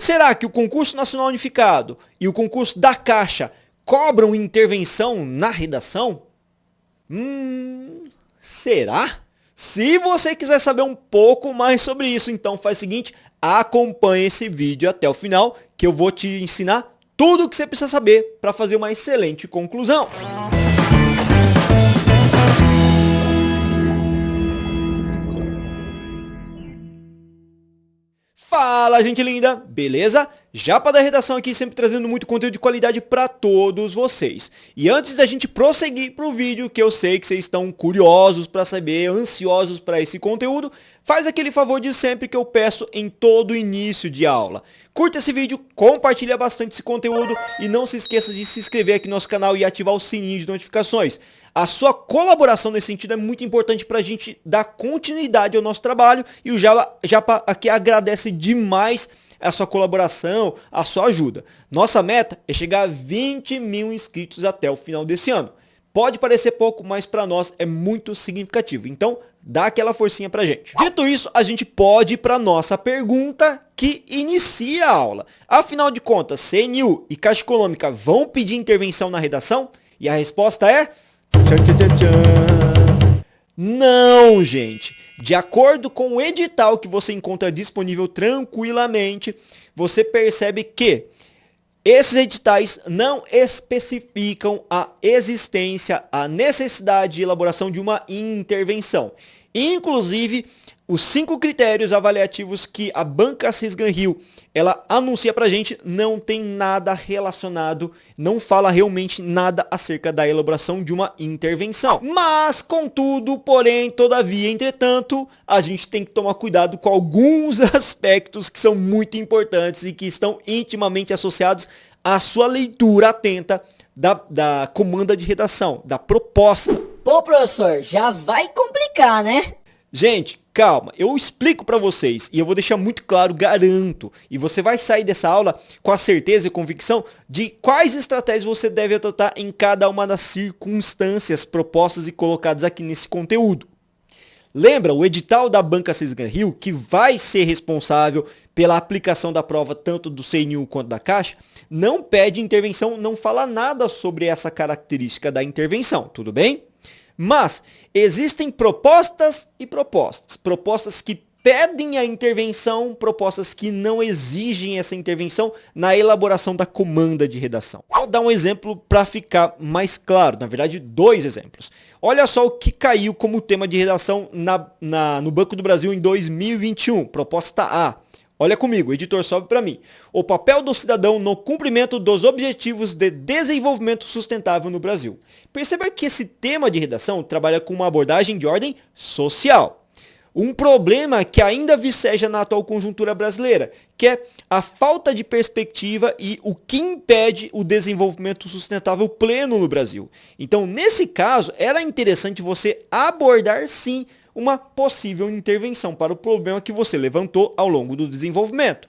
Será que o Concurso Nacional Unificado e o concurso da Caixa cobram intervenção na redação? Será? Se você quiser saber um pouco mais sobre isso, então faz o seguinte, acompanhe esse vídeo até o final, que eu vou te ensinar tudo o que você precisa saber para fazer uma excelente conclusão. Fala, gente linda, beleza? Japa da Redação aqui, sempre trazendo muito conteúdo de qualidade para todos vocês. E antes da gente prosseguir pro vídeo, que eu sei que vocês estão curiosos para saber, ansiosos para esse conteúdo, faz aquele favor de sempre que eu peço em todo início de aula. Curta esse vídeo, compartilha bastante esse conteúdo e não se esqueça de se inscrever aqui no nosso canal e ativar o sininho de notificações. A sua colaboração nesse sentido é muito importante para a gente dar continuidade ao nosso trabalho e o Japa aqui agradece demais a sua colaboração, a sua ajuda. Nossa meta é chegar a 20 mil inscritos até o final desse ano. Pode parecer pouco, mas para nós é muito significativo. Então, dá aquela forcinha pra gente. Dito isso, a gente pode ir para nossa pergunta que inicia a aula. Afinal de contas, CNU e Caixa Econômica vão pedir intervenção na redação? E a resposta é... Não, gente. De acordo com o edital que você encontra disponível tranquilamente, você percebe que esses editais não especificam a existência, a necessidade de elaboração de uma intervenção. Inclusive, os 5 critérios avaliativos que a Banca Sysgan Rio ela anuncia pra gente não tem nada relacionado, não fala realmente nada acerca da elaboração de uma intervenção. Mas, contudo, porém, todavia, entretanto, a gente tem que tomar cuidado com alguns aspectos que são muito importantes e que estão intimamente associados à sua leitura atenta da comanda de redação, da proposta. Pô, professor, já vai complicar, né? Gente, calma, eu explico para vocês e eu vou deixar muito claro, garanto. E você vai sair dessa aula com a certeza e convicção de quais estratégias você deve adotar em cada uma das circunstâncias propostas e colocadas aqui nesse conteúdo. Lembra o edital da Banca Sysgan Rio, que vai ser responsável pela aplicação da prova tanto do CNU quanto da Caixa? Não pede intervenção, não fala nada sobre essa característica da intervenção, tudo bem? Mas existem propostas e propostas. Propostas que pedem a intervenção, propostas que não exigem essa intervenção na elaboração da comanda de redação. Vou dar um exemplo para ficar mais claro, na verdade 2 exemplos. Olha só o que caiu como tema de redação no Banco do Brasil em 2021, proposta A. Olha comigo, editor, sobe para mim. O papel do cidadão no cumprimento dos objetivos de desenvolvimento sustentável no Brasil. Perceba que esse tema de redação trabalha com uma abordagem de ordem social. Um problema que ainda viceja na atual conjuntura brasileira, que é a falta de perspectiva e o que impede o desenvolvimento sustentável pleno no Brasil. Então, nesse caso, era interessante você abordar sim uma possível intervenção para o problema que você levantou ao longo do desenvolvimento.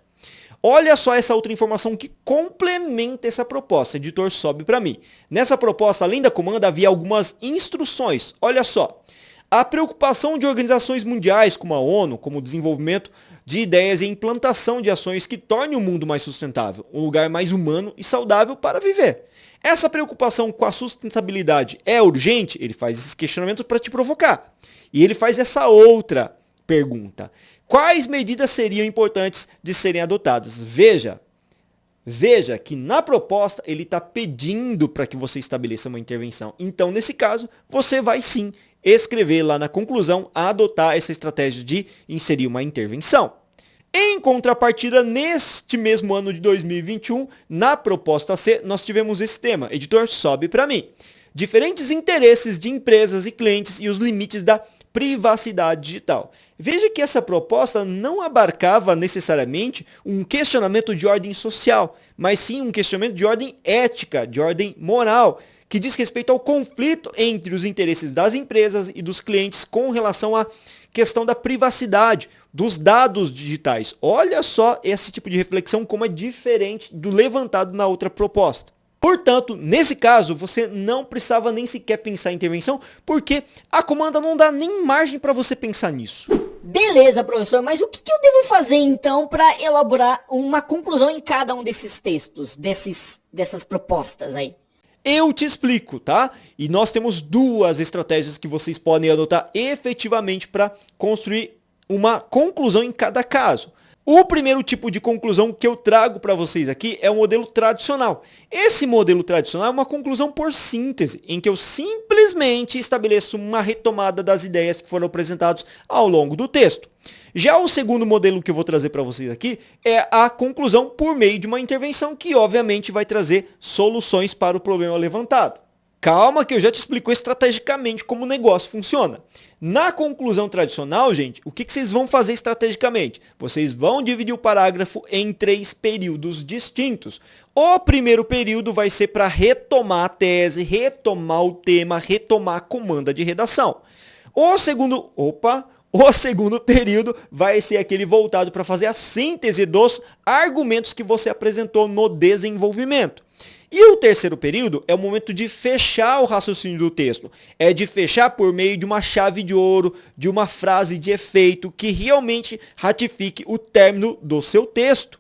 Olha só essa outra informação que complementa essa proposta. Editor, sobe para mim. Nessa proposta, além da comanda, havia algumas instruções. Olha só. A preocupação de organizações mundiais como a ONU, como o desenvolvimento de ideias e implantação de ações que tornem o mundo mais sustentável, um lugar mais humano e saudável para viver. Essa preocupação com a sustentabilidade é urgente? Ele faz esses questionamentos para te provocar. E ele faz essa outra pergunta. Quais medidas seriam importantes de serem adotadas? Veja que na proposta ele está pedindo para que você estabeleça uma intervenção. Então, nesse caso, você vai sim escrever lá na conclusão a adotar essa estratégia de inserir uma intervenção. Em contrapartida, neste mesmo ano de 2021, na proposta C, nós tivemos esse tema. Editor, sobe para mim. Diferentes interesses de empresas e clientes e os limites da privacidade digital. Veja que essa proposta não abarcava necessariamente um questionamento de ordem social, mas sim um questionamento de ordem ética, de ordem moral, que diz respeito ao conflito entre os interesses das empresas e dos clientes com relação à questão da privacidade, dos dados digitais. Olha só esse tipo de reflexão como é diferente do levantado na outra proposta. Portanto, nesse caso, você não precisava nem sequer pensar em intervenção, porque a comanda não dá nem margem para você pensar nisso. Beleza, professor, mas o que eu devo fazer então para elaborar uma conclusão em cada um desses textos, dessas propostas aí? Eu te explico, tá? E nós temos duas estratégias que vocês podem adotar efetivamente para construir uma conclusão em cada caso. O primeiro tipo de conclusão que eu trago para vocês aqui é o modelo tradicional. Esse modelo tradicional é uma conclusão por síntese, em que eu simplesmente estabeleço uma retomada das ideias que foram apresentadas ao longo do texto. Já o segundo modelo que eu vou trazer para vocês aqui é a conclusão por meio de uma intervenção que obviamente vai trazer soluções para o problema levantado. Calma que eu já te explico estrategicamente como o negócio funciona. Na conclusão tradicional, gente, o que vocês vão fazer estrategicamente? Vocês vão dividir o parágrafo em 3 períodos distintos. O primeiro período vai ser para retomar a tese, retomar o tema, retomar a comanda de redação. O segundo período vai ser aquele voltado para fazer a síntese dos argumentos que você apresentou no desenvolvimento. E o terceiro período é o momento de fechar o raciocínio do texto. É de fechar por meio de uma chave de ouro, de uma frase de efeito que realmente ratifique o término do seu texto.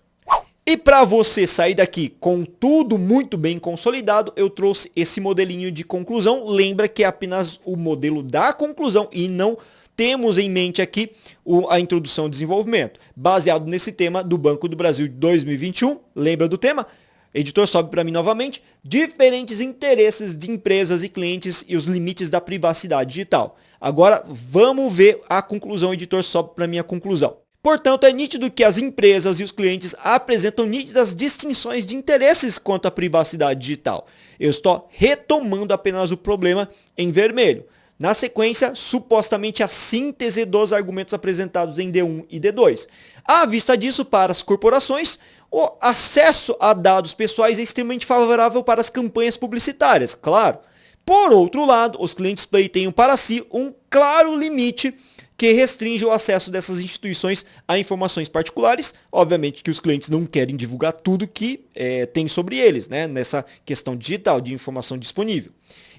E para você sair daqui com tudo muito bem consolidado, eu trouxe esse modelinho de conclusão. Lembra que é apenas o modelo da conclusão e não temos em mente aqui a introdução e desenvolvimento, baseado nesse tema do Banco do Brasil de 2021. Lembra do tema? Editor, sobe para mim novamente. Diferentes interesses de empresas e clientes e os limites da privacidade digital. Agora, vamos ver a conclusão. Editor, sobe para mim a conclusão. Portanto, é nítido que as empresas e os clientes apresentam nítidas distinções de interesses quanto à privacidade digital. Eu estou retomando apenas o problema em vermelho. Na sequência, supostamente a síntese dos argumentos apresentados em D1 e D2. À vista disso, para as corporações, o acesso a dados pessoais é extremamente favorável para as campanhas publicitárias, claro. Por outro lado, os clientes pleiteiam para si um claro limite que restringe o acesso dessas instituições a informações particulares. Obviamente que os clientes não querem divulgar tudo que tem sobre eles, né, nessa questão digital de informação disponível.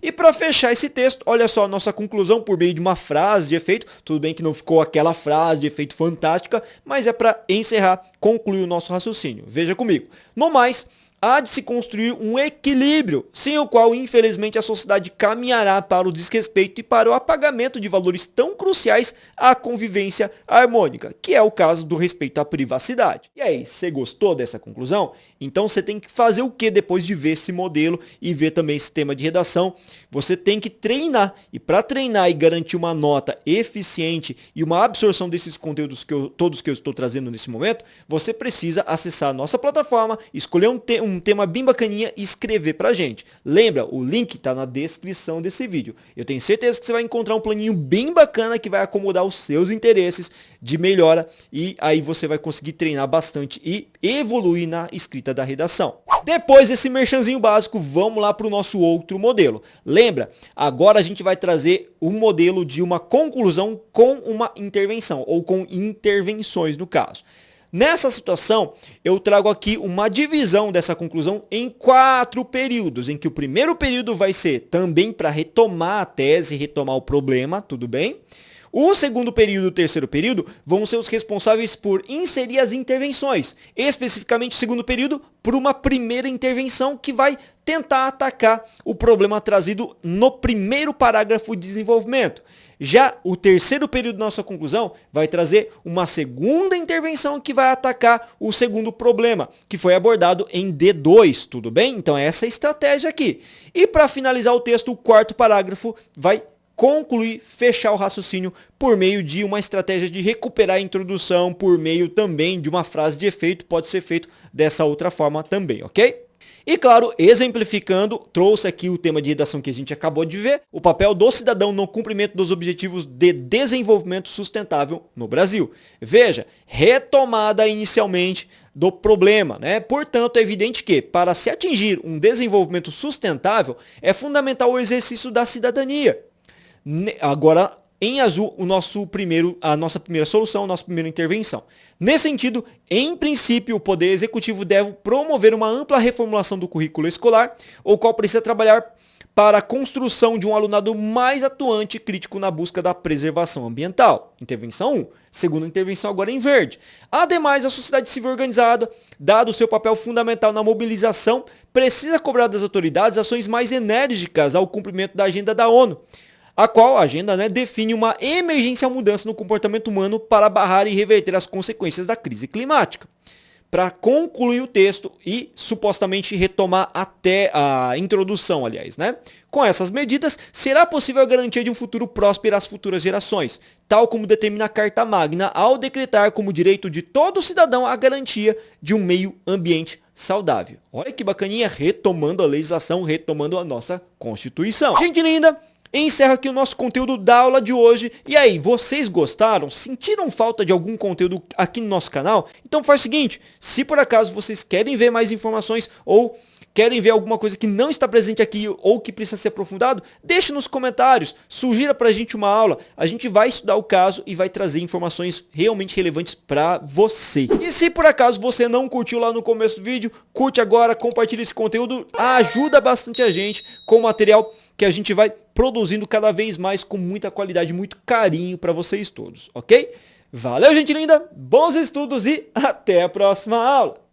E para fechar esse texto, olha só a nossa conclusão por meio de uma frase de efeito. Tudo bem que não ficou aquela frase de efeito fantástica, mas é para encerrar, concluir o nosso raciocínio. Veja comigo. No mais, há de se construir um equilíbrio, sem o qual, infelizmente, a sociedade caminhará para o desrespeito e para o apagamento de valores tão cruciais à convivência harmônica, que é o caso do respeito à privacidade. E aí, você gostou dessa conclusão? Então você tem que fazer o que depois de ver esse modelo e ver também esse tema de redação? Você tem que treinar, e para treinar e garantir uma nota eficiente e uma absorção desses conteúdos todos que eu estou trazendo nesse momento, você precisa acessar a nossa plataforma, escolher um tema bem bacaninha e escrever pra gente. Lembra, o link tá na descrição desse vídeo. Eu tenho certeza que você vai encontrar um planinho bem bacana que vai acomodar os seus interesses de melhora e aí você vai conseguir treinar bastante e evoluir na escrita da redação. Depois desse merchanzinho básico, vamos lá para o nosso outro modelo. Lembra? Agora a gente vai trazer um modelo de uma conclusão com uma intervenção, ou com intervenções no caso. Nessa situação, eu trago aqui uma divisão dessa conclusão em 4 períodos, em que o primeiro período vai ser também para retomar a tese, retomar o problema, tudo bem? O segundo período e o terceiro período vão ser os responsáveis por inserir as intervenções, especificamente o segundo período por uma primeira intervenção que vai tentar atacar o problema trazido no primeiro parágrafo de desenvolvimento. Já o terceiro período da nossa conclusão vai trazer uma segunda intervenção que vai atacar o segundo problema, que foi abordado em D2, tudo bem? Então essa é a estratégia aqui. E para finalizar o texto, o quarto parágrafo vai concluir, fechar o raciocínio por meio de uma estratégia de recuperar a introdução, por meio também de uma frase de efeito, pode ser feito dessa outra forma também, ok? E claro, exemplificando, trouxe aqui o tema de redação que a gente acabou de ver, o papel do cidadão no cumprimento dos objetivos de desenvolvimento sustentável no Brasil. Veja, retomada inicialmente do problema, né? Portanto, é evidente que, para se atingir um desenvolvimento sustentável, é fundamental o exercício da cidadania. Agora, em azul, a nossa primeira solução, a nossa primeira intervenção. Nesse sentido, em princípio, o Poder Executivo deve promover uma ampla reformulação do currículo escolar, o qual precisa trabalhar para a construção de um alunado mais atuante e crítico na busca da preservação ambiental. Intervenção 1. Segunda intervenção agora em verde. Ademais, a sociedade civil organizada, dado o seu papel fundamental na mobilização, precisa cobrar das autoridades ações mais enérgicas ao cumprimento da agenda da ONU, a qual agenda define uma emergência mudança no comportamento humano para barrar e reverter as consequências da crise climática. Para concluir o texto e supostamente retomar até a introdução, aliás, Com essas medidas, será possível a garantia de um futuro próspero às futuras gerações, tal como determina a Carta Magna ao decretar como direito de todo cidadão a garantia de um meio ambiente saudável. Olha que bacaninha, retomando a legislação, retomando a nossa Constituição. Gente linda! Encerro aqui o nosso conteúdo da aula de hoje. E aí, vocês gostaram? Sentiram falta de algum conteúdo aqui no nosso canal? Então faz o seguinte, se por acaso vocês querem ver mais informações ou querem ver alguma coisa que não está presente aqui ou que precisa ser aprofundado, deixe nos comentários, sugira pra gente uma aula, a gente vai estudar o caso e vai trazer informações realmente relevantes pra você. E se por acaso você não curtiu lá no começo do vídeo, curte agora, compartilha esse conteúdo, ajuda bastante a gente com o material que a gente vai produzindo cada vez mais com muita qualidade, muito carinho pra vocês todos, ok? Valeu, gente linda, bons estudos e até a próxima aula!